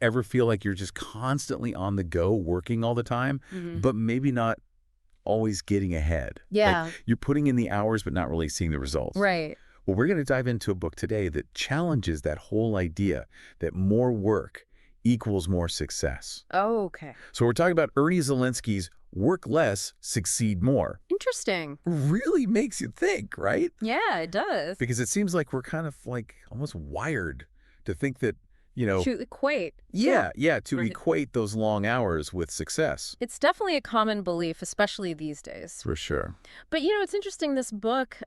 ever feel like you're just constantly on the go, working all the time, but maybe not always getting ahead? Yeah. Like you're putting in the hours, but not really seeing the results. Right. Well, we're going to dive into a book today that challenges that whole idea that more work equals more success. Oh, okay. So we're talking about Ernie Zelensky's Work Less, Succeed More. Interesting. Really makes you think, right? Yeah, it does. Because it seems like we're kind of like almost wired to think that, To equate. yeah, to Right. equate those long hours with success. It's definitely a common belief, especially these days. For sure. But, it's interesting, this book,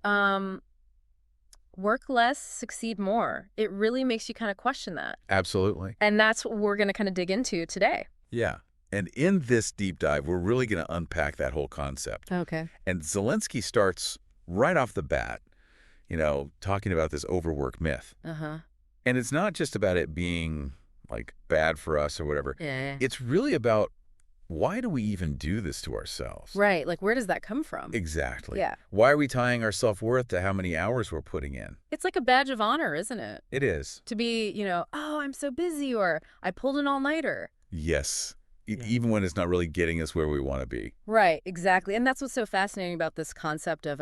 Work Less, Succeed More. It really makes you kind of question that. Absolutely. And that's what we're going to kind of dig into today. Yeah. And in this deep dive, we're really going to unpack that whole concept. Okay. And Zelensky starts right off the bat, talking about this overwork myth. Uh-huh. And it's not just about it being like bad for us or whatever. Yeah. It's really about why do we even do this to ourselves? Right. Like, where does that come from? Exactly. Yeah. Why are we tying our self-worth to how many hours we're putting in? It's like a badge of honor, isn't it? It is. To be, oh, I'm so busy, or I pulled an all-nighter. Yes. Even when it's not really getting us where we want to be. Right, exactly. And that's what's so fascinating about this concept of,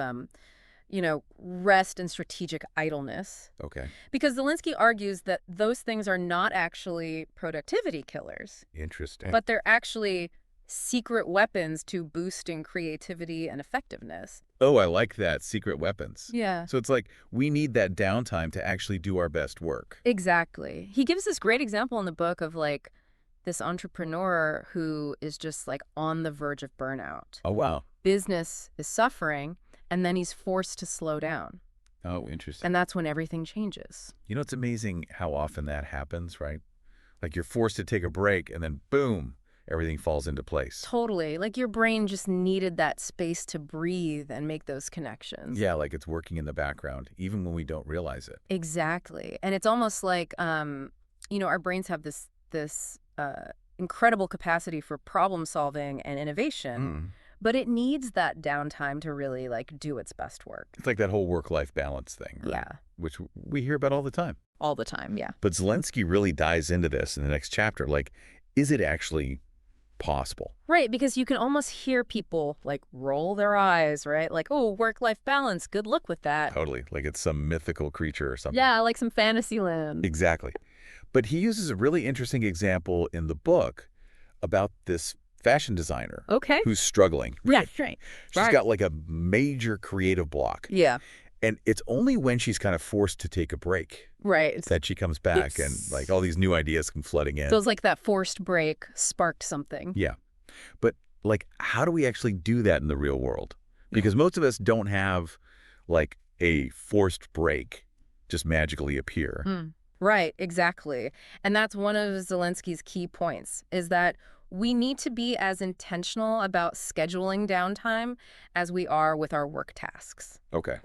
rest and strategic idleness. Okay. Because Zelensky argues that those things are not actually productivity killers, Interesting. but they're actually secret weapons to boosting creativity and effectiveness. Oh, I like that. Secret weapons. Yeah. So it's like we need that downtime to actually do our best work. Exactly. He gives this great example in the book of this entrepreneur who is just on the verge of burnout. Oh, wow. Business is suffering, and then he's forced to slow down. Oh, interesting. And that's when everything changes. It's amazing how often that happens, right? Like you're forced to take a break and then boom, everything falls into place. Totally. Like your brain just needed that space to breathe and make those connections. Yeah, like it's working in the background, even when we don't realize it. Exactly. And it's almost like, our brains have this incredible capacity for problem solving and innovation, but it needs that downtime to really do its best work. It's like that whole work-life balance thing, right? Yeah. Which we hear about all the time. All the time, yeah. But Zelensky really dives into this in the next chapter. Like, is it actually possible? Right, because you can almost hear people roll their eyes, right? Like, oh, work-life balance, good luck with that. Totally. Like it's some mythical creature or something. Yeah, like some fantasy land. Exactly. But he uses a really interesting example in the book about this fashion designer. Okay. Who's struggling. Yeah, right. She's got a major creative block. Yeah. And it's only when she's kind of forced to take a break right that she comes back and all these new ideas come flooding in. Feels like that forced break sparked something. Yeah. But how do we actually do that in the real world? Because most of us don't have a forced break just magically appear. Right, exactly. And that's one of Zelensky's key points, is that we need to be as intentional about scheduling downtime as we are with our work tasks. Okay.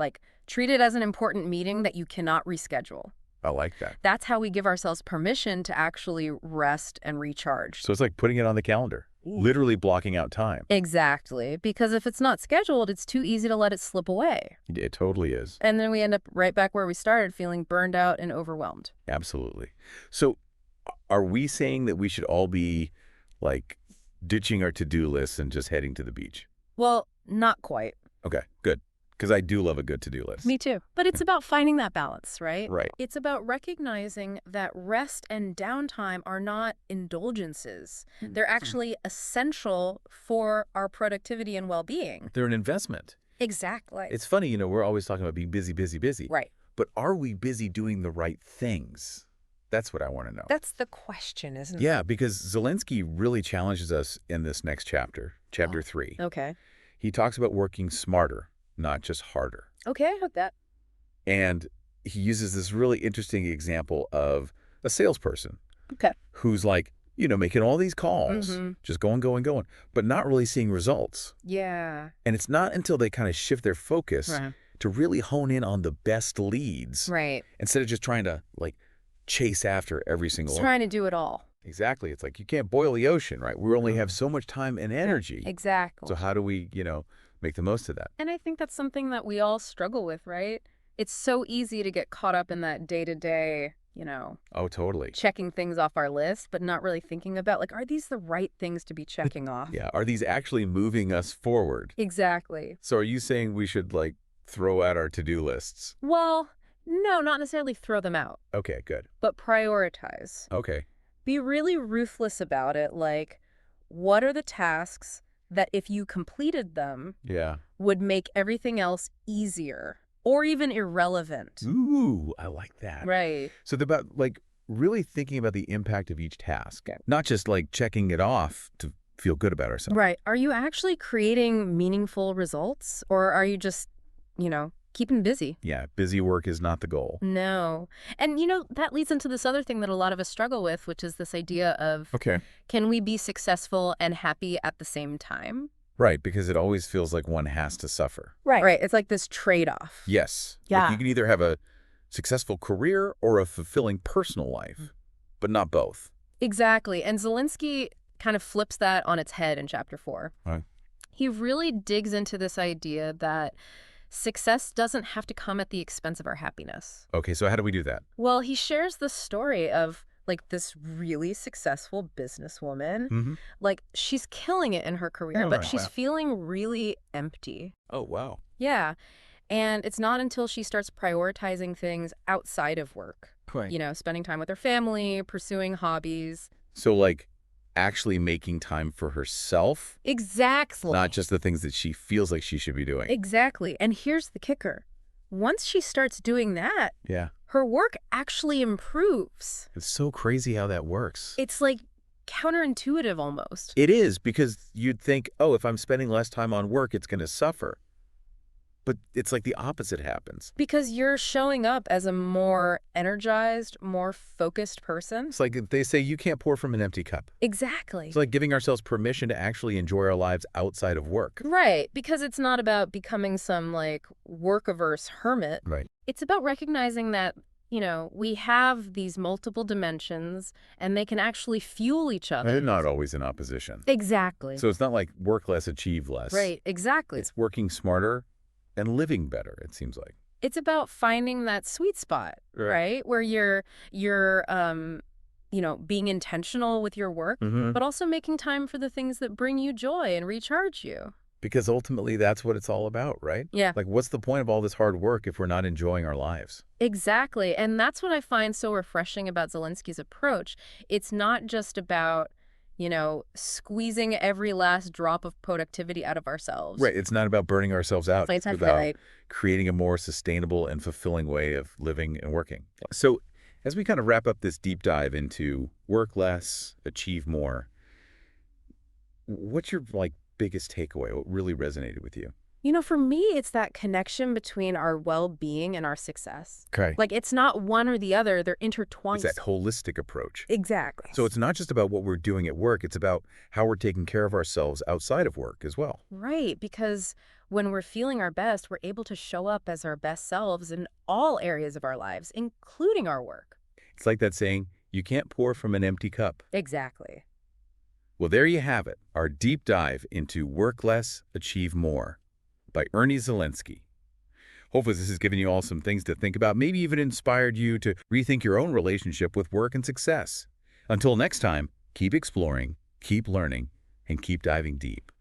Treat it as an important meeting that you cannot reschedule. I like that. That's how we give ourselves permission to actually rest and recharge. So it's like putting it on the calendar, literally blocking out time. Exactly. Because if it's not scheduled, it's too easy to let it slip away. It totally is. And then we end up right back where we started, feeling burned out and overwhelmed. Absolutely. So are we saying that we should all be ditching our to-do lists and just heading to the beach? Well, not quite. Okay, good. Because I do love a good to-do list. Me too. But it's about finding that balance, right? Right. It's about recognizing that rest and downtime are not indulgences. They're actually essential for our productivity and well-being. They're an investment. Exactly. It's funny, we're always talking about being busy, busy, busy. Right. But are we busy doing the right things? That's what I want to know. That's the question, isn't it? Yeah, because Zelensky really challenges us in this next chapter, chapter 3. Okay. He talks about working smarter, not just harder. Okay, I hope that. And he uses this really interesting example of a salesperson. Okay. Who's making all these calls, just going, but not really seeing results. Yeah. And it's not until they kind of shift their focus to really hone in on the best leads. Right. Instead of just trying to chase after every single one. Trying to do it all. Exactly. It's like you can't boil the ocean, right? We only have so much time and energy. Exactly. So how do we, make the most of that? And I think that's something that we all struggle with, right? It's so easy to get caught up in that day-to-day, Oh, totally. checking things off our list, but not really thinking about, like, are these the right things to be checking off? Yeah. Are these actually moving us forward? Exactly. So are you saying we should, like, throw out our to-do lists? Well, no, not necessarily throw them out, Okay, good. but prioritize. Okay. Be really ruthless about it. Like, what are the tasks that if you completed them Yeah. would make everything else easier or even irrelevant? Ooh, I like that. Right. So they're about, like, really thinking about the impact of each task, not just, like, checking it off to feel good about ourselves. Right. Are you actually creating meaningful results, or are you just, keeping busy? Yeah, busy work is not the goal. No. And, that leads into this other thing that a lot of us struggle with, which is this idea of, Okay. can we be successful and happy at the same time? Right, because it always feels like one has to suffer. Right. It's like this trade-off. Yes. Yeah. Like you can either have a successful career or a fulfilling personal life, but not both. Exactly. And Zelensky kind of flips that on its head in chapter 4. Right. He really digs into this idea that success doesn't have to come at the expense of our happiness. Okay, so how do we do that? Well, he shares the story of, like, this really successful businesswoman. Mm-hmm. Like, she's killing it in her career, Oh, but right. she's Wow. feeling really empty. Oh, wow. Yeah. And it's not until she starts prioritizing things outside of work, Right. spending time with her family, pursuing hobbies. So, like, actually making time for herself, Exactly. not just the things that she feels like she should be doing. Exactly. And here's the kicker. Once she starts doing that, Yeah. her work actually improves. It's so crazy how that works. It's like counterintuitive almost. It is, because you'd think, oh, if I'm spending less time on work, it's going to suffer. But it's like the opposite happens. Because you're showing up as a more energized, more focused person. It's like they say you can't pour from an empty cup. Exactly. It's like giving ourselves permission to actually enjoy our lives outside of work. Right. Because it's not about becoming some, like, work-averse hermit. Right. It's about recognizing that, we have these multiple dimensions and they can actually fuel each other. They're not always in opposition. Exactly. So it's not like work less, achieve less. Right. Exactly. It's working smarter and living better, it seems like. It's about finding that sweet spot, right? Where you're being intentional with your work, but also making time for the things that bring you joy and recharge you. Because ultimately that's what it's all about, right? Yeah. Like, what's the point of all this hard work if we're not enjoying our lives? Exactly. And that's what I find so refreshing about Zelensky's approach. It's not just about, squeezing every last drop of productivity out of ourselves. Right. It's not about burning ourselves out. It's It's about creating a more sustainable and fulfilling way of living and working. So as we kind of wrap up this deep dive into work less, achieve more, what's your, like, biggest takeaway? What really resonated with you? For me, it's that connection between our well-being and our success. Okay. Like, it's not one or the other. They're intertwined. It's that holistic approach. Exactly. So it's not just about what we're doing at work. It's about how we're taking care of ourselves outside of work as well. Right, because when we're feeling our best, we're able to show up as our best selves in all areas of our lives, including our work. It's like that saying, you can't pour from an empty cup. Exactly. Well, there you have it, our deep dive into Work Less, Achieve More by Ernie Zelensky. Hopefully this has given you all some things to think about, maybe even inspired you to rethink your own relationship with work and success. Until next time, keep exploring, keep learning, and keep diving deep.